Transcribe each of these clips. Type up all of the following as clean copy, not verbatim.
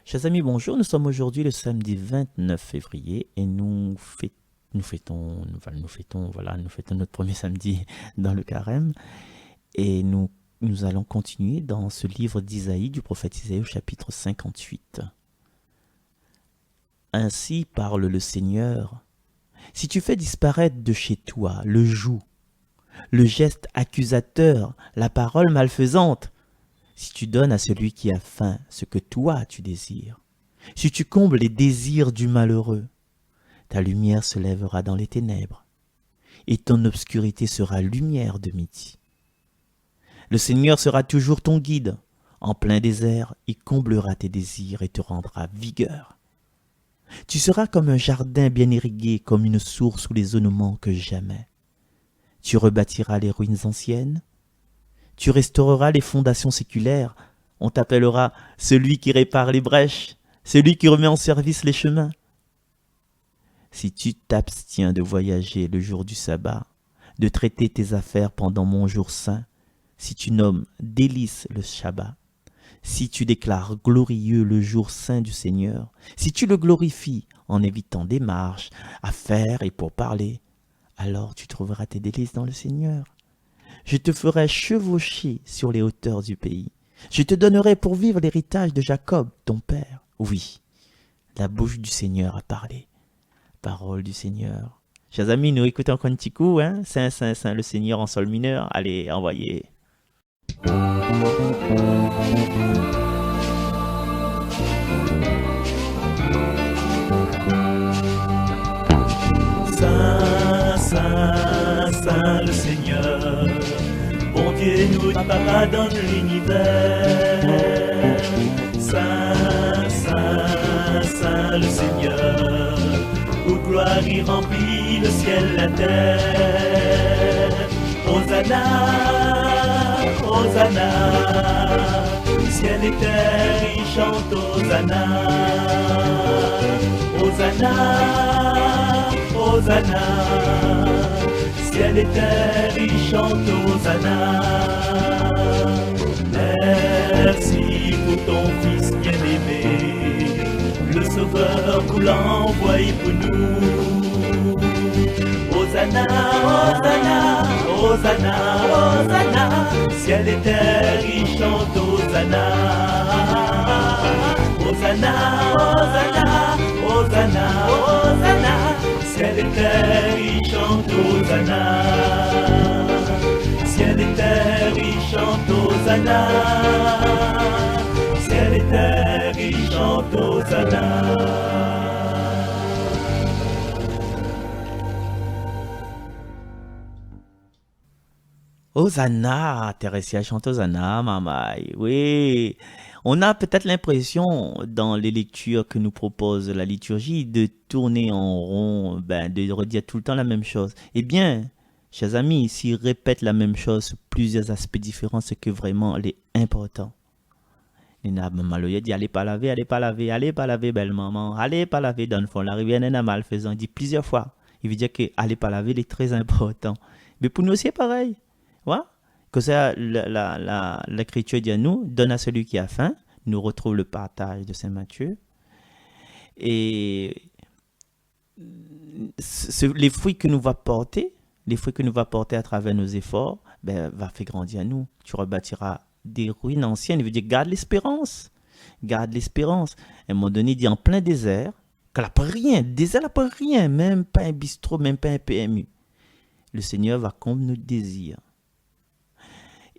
Chers amis, bonjour. Nous sommes aujourd'hui le samedi 29 février et nous fêtons notre premier samedi dans le carême et nous allons continuer dans ce livre d'Isaïe, du prophète Isaïe au chapitre 58. Ainsi parle le Seigneur. Si tu fais disparaître de chez toi le joug, le geste accusateur, la parole malfaisante, si tu donnes à celui qui a faim ce que toi tu désires, si tu combles les désirs du malheureux, ta lumière se lèvera dans les ténèbres, et ton obscurité sera lumière de midi. Le Seigneur sera toujours ton guide. En plein désert, il comblera tes désirs et te rendra vigueur. Tu seras comme un jardin bien irrigué, comme une source où les eaux ne manquent jamais. Tu rebâtiras les ruines anciennes. Tu restaureras les fondations séculaires. On t'appellera celui qui répare les brèches, celui qui remet en service les chemins. Si tu t'abstiens de voyager le jour du sabbat, de traiter tes affaires pendant mon jour saint, si tu nommes délice le Shabbat, si tu déclares glorieux le jour saint du Seigneur, si tu le glorifies en évitant des marches, affaires et pourparlers, alors tu trouveras tes délices dans le Seigneur. Je te ferai chevaucher sur les hauteurs du pays. Je te donnerai pour vivre l'héritage de Jacob, ton père. Oui, la bouche du Seigneur a parlé. Parole du Seigneur. Chers amis, nous écoutons encore un petit coup, hein? Saint, Saint, Saint, le Seigneur en sol mineur. Allez, envoyez. Saint, Saint, Saint, le Seigneur. Bon Dieu, nous papa dans l'univers. Saint, Saint, Saint, le Seigneur. Où gloire y remplit le ciel, la terre. Hosanna, Hosanna, ciel et terre y chantent Hosanna. Hosanna, Hosanna, ciel et terre y chantent Hosanna. Merci pour ton Fils bien-aimé, le Sauveur vous l'a envoyé pour nous. Hosanna, Hosanna, Hosanna, Hosanna, ciel et terre y chantent Hosanna. Hosanna, Hosanna, Hosanna, Hosanna, ciel et terre y chantent Hosanna. Ciel et terre y chantent Hosanna. Ciel et terre y chantent Hosanna. Hosanna, Thérèse chante Hosanna, mamaï. Oui, on a peut-être l'impression dans les lectures que nous propose la liturgie de tourner en rond, de redire tout le temps la même chose. Eh bien, chers amis, s'ils répètent la même chose sur plusieurs aspects différents, c'est que vraiment elle est important. Il dit allez pas laver, belle maman, allez pas laver dans le fond. La rivière n'est malfaisant, il dit plusieurs fois. Il veut dire que allez pas laver, il est très important. Mais pour nous aussi, c'est pareil. Ouais? Que ça, l'Écriture dit à nous, donne à celui qui a faim. Nous retrouve le partage de Saint Matthieu. Et les fruits que nous va porter, à travers nos efforts, va faire grandir à nous. Tu rebâtiras des ruines anciennes. Il veut dire garde l'espérance. Garde l'espérance. À un moment donné, il dit en plein désert, qu'elle n'a pas rien. Désert n'a pas rien. Même pas un bistrot, même pas un PMU. Le Seigneur va combler nos désirs.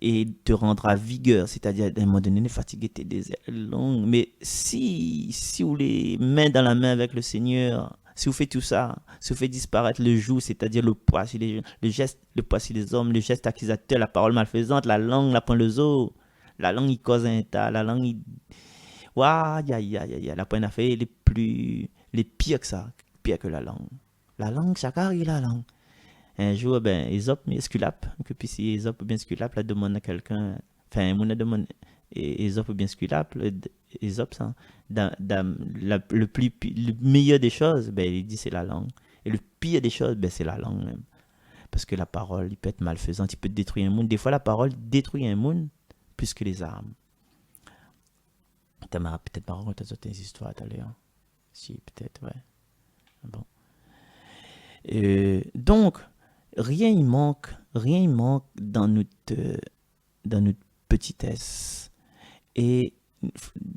Et te rendra vigueur, c'est-à-dire à un moment donné, fatiguer tes désirs longs. Mais si vous les mains dans la main avec le Seigneur, si vous faites tout ça, si vous faites disparaître le joug, c'est-à-dire le poids sur les le geste, le poids sur les hommes, le geste accusateur, la parole malfaisante, la langue, la pointe le os, la langue il cause un tas, la langue il... Waouh, la pointe affaire les pires que ça, pire que la langue. La langue, ça carrie la langue. Un jour, Ésope, Esculape, que puis si Ésope bien Esculape, la demande à quelqu'un, enfin, on a demandé, Ésope bien Esculape, Ésope, ça, le meilleur des choses, il dit c'est la langue. Et le pire des choses, c'est la langue même. Parce que la parole, il peut être malfaisante, il peut détruire un monde. Des fois, la parole détruit un monde plus que les armes. Tu m'as peut-être pas raconté toutes tes histoires tout à l'heure. Si, peut-être, ouais. Bon. Donc, rien il manque dans notre petitesse. Et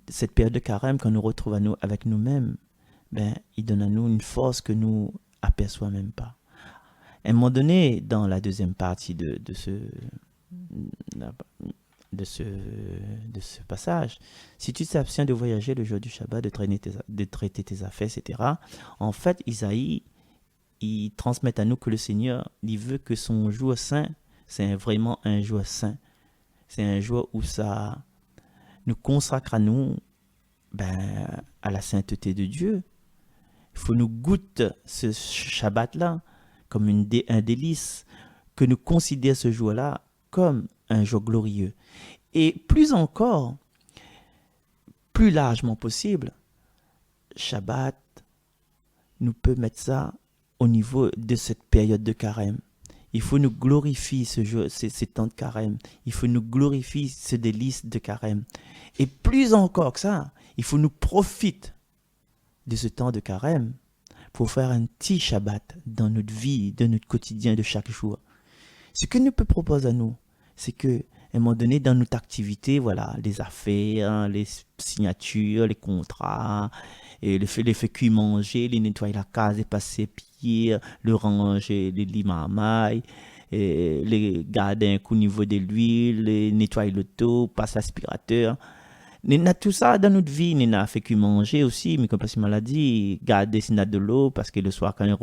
cette période de carême, quand nous retrouve à nous, avec nous-mêmes, ben, il donne à nous une force que nous aperçoit même pas. À un moment donné, dans la deuxième partie de ce passage, si tu t'abstiens de voyager le jour du Shabbat, de traiter tes affaires, etc., en fait, Isaïe, il transmet à nous que le Seigneur, il veut que son jour saint, c'est vraiment un jour saint. C'est un jour où ça nous consacre à nous, ben, à la sainteté de Dieu. Il faut nous goûter ce Shabbat-là comme un délice, que nous considérions ce jour-là comme un jour glorieux. Et plus encore, plus largement possible, Shabbat, nous peut mettre ça au niveau de cette période de carême. Il faut nous glorifier ces temps de carême. Il faut nous glorifier ce délice de carême. Et plus encore que ça, il faut nous profiter de ce temps de carême pour faire un petit Shabbat dans notre vie, dans notre quotidien de chaque jour. Ce que nous peut proposer à nous, c'est que à un moment donné, dans notre activité, voilà, les affaires, les signatures, les contrats, et les fait cuire manger, les nettoyer la case, les passer pieds, le ranger, les limamailles, et les garder un coup au niveau de l'huile, les nettoyer l'auto, passer l'aspirateur. Nous avons tout ça dans notre vie, nous avons fait que manger aussi, mais comme parce que maladie, garder de l'eau, parce que le soir, quand il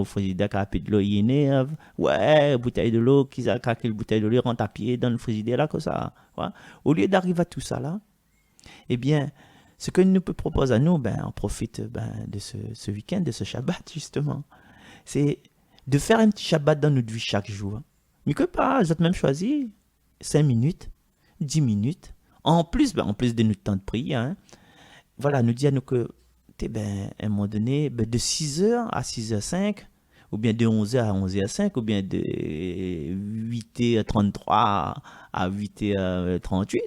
frigidaire, quand il de l'eau, il énerve. Ouais, bouteille de l'eau, qui a craqué la bouteille de l'eau, rentre à pied dans le frigidaire, là, comme ça. Ouais. Au lieu d'arriver à tout ça, là, eh bien, ce que nous peut proposer à nous, ben, on profite de ce week-end, de ce Shabbat, justement. C'est de faire un petit Shabbat dans notre vie chaque jour. Mais que pas, j'ai même choisi 5 minutes, 10 minutes. En plus de notre temps de prière, hein, voilà, nous dit à nous que, à un moment donné, de 6h à 6h05, ou bien de 11h à 11h05, ou bien de 8h33 à 8h38,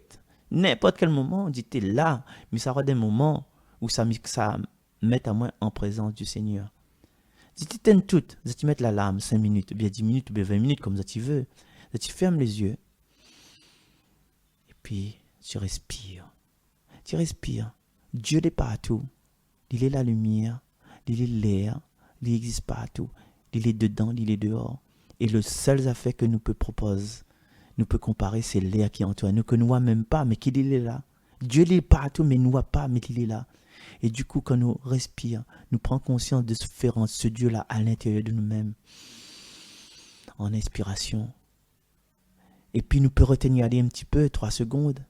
n'importe quel moment, on dit, t'es là, mais ça aura des moments où ça met à moi en présence du Seigneur. Si tu t'aimes tout, si tu mets l'alarme 5 minutes, ou bien 10 minutes, ou bien 20 minutes, comme ça tu veux, si tu fermes les yeux, et puis tu respires. Tu respires. Dieu est partout. Il est la lumière, il est l'air, il existe partout. Il est dedans, il est dehors. Et le seul affaire que nous peut proposer, nous peut comparer, c'est l'air qui entoure nous, que nous ne voyons même pas, mais qu'il est là. Dieu est partout, mais nous ne voit pas, mais il est là. Et du coup, quand nous respirons, nous prenons conscience de ce Dieu-là à l'intérieur de nous-mêmes, en inspiration. Et puis nous peut retenir aller un petit peu, 3 secondes,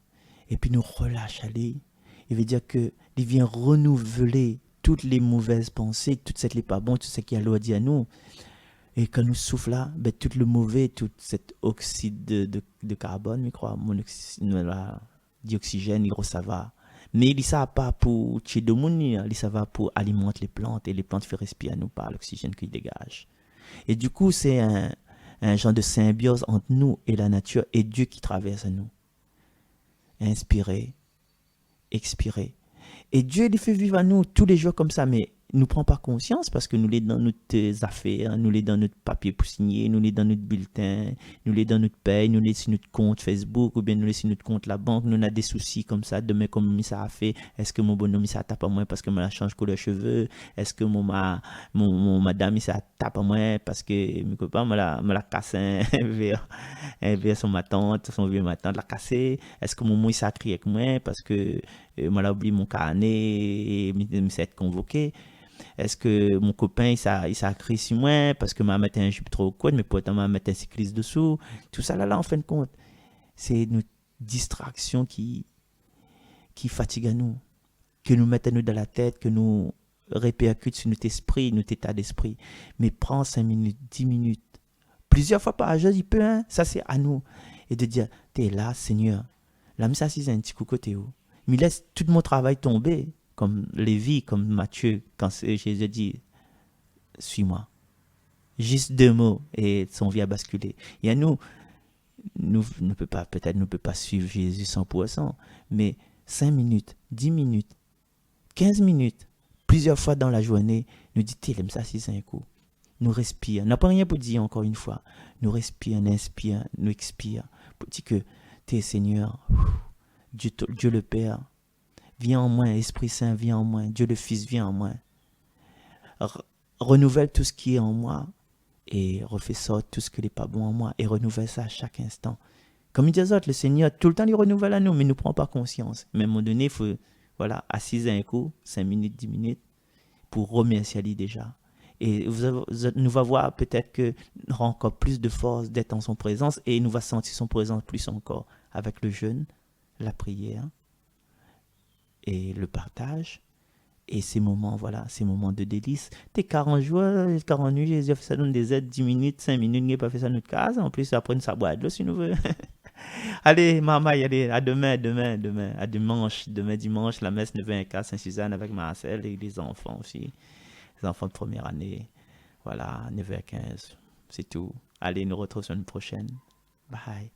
et puis nous relâche aller. Il veut dire que il vient renouveler toutes les mauvaises pensées, tout ce qui n'est pas bon, tout ce qui a l'eau dit à nous. Et quand nous souffle là, tout le mauvais, tout cet oxyde de carbone, je crois, dioxygène, ça va. Mais il ne ça pas pour tuer de monde, il ça va pour alimenter les plantes, et les plantes font respirer à nous par l'oxygène qu'ils dégagent. Et du coup, c'est un genre de symbiose entre nous et la nature et Dieu qui traverse à nous. Inspirer, expirer. Et Dieu il fait vivre à nous tous les jours comme ça, mais il ne prend pas conscience parce que nous les dans notre affaires, nous les dans notre papier pour signer, nous les dans notre bulletin, nous les dans notre paye, nous les sur notre compte Facebook ou bien nous les sur notre compte la banque, nous on a des soucis comme ça, demain comme ça a fait, est-ce que mon bonhomme ça tape à moi parce que moi change couleur cheveux, est-ce que mon madame ça tape à moi parce que mes copains me la casse vers son ma tante, son vieux ma tante la cassé, est-ce que mon mot ça crie avec moi parce que moi l'a oublié mon carnet et me s'est convoqué. Est-ce que mon copain il s'est crié sur moi parce que m'a mis un jupe trop court mais pourtant m'a mis un cycliste dessous. Tout ça là en fin de compte, c'est une distraction qui fatigue à nous, que nous mettons nous dans la tête, que nous répercute sur notre esprit, notre état d'esprit. Mais prends 5 minutes, 10 minutes, plusieurs fois par jour, il peut, hein? Ça c'est à nous. Et de dire, t'es là, Seigneur. Là, mais ça c'est un petit coup côté où. Mais laisse tout mon travail tomber, comme Lévi, comme Matthieu, quand Jésus dit, suis-moi. Juste 2 mots et son vie a basculé. Et à nous ne peut pas, peut-être ne peut pas suivre Jésus 100%, mais 5 minutes, 10 minutes, 15 minutes, plusieurs fois dans la journée, nous dit, t'es l'aime ça, c'est un coup. Nous respire. N'a pas rien pour dire encore une fois. Nous respire, nous inspire, nous expire. Pour dire que t'es Seigneur, Dieu le Père, viens en moi, Esprit Saint, viens en moi, Dieu le Fils, viens en moi. Renouvelle tout ce qui est en moi et refais sortir tout ce qui n'est pas bon en moi et renouvelle ça à chaque instant. Comme il dit le Seigneur, tout le temps, il renouvelle à nous, mais il ne prend pas conscience. Mais à un moment donné, il faut, voilà, assiser un coup, 5 minutes, 10 minutes, pour remercier lui déjà. Et nous va voir peut-être que nous aura encore plus de force d'être en son présence et nous va sentir son présence plus encore avec le jeûne, la prière et le partage. Et ces moments, voilà, ces moments de délice. T'es 40 jours, 40 nuits, Jésus a fait ça dans des aides, 10 minutes, 5 minutes, il n'a pas fait ça dans notre case. En plus, après, ça boit de l'eau si nous voulons. Allez, maman, allez, à demain, à demain dimanche, la messe 9h15 Saint-Suzanne avec Marcel et les enfants aussi. Les enfants de première année. Voilà, 9h15, c'est tout. Allez, nous retrouvons sur une prochaine. Bye.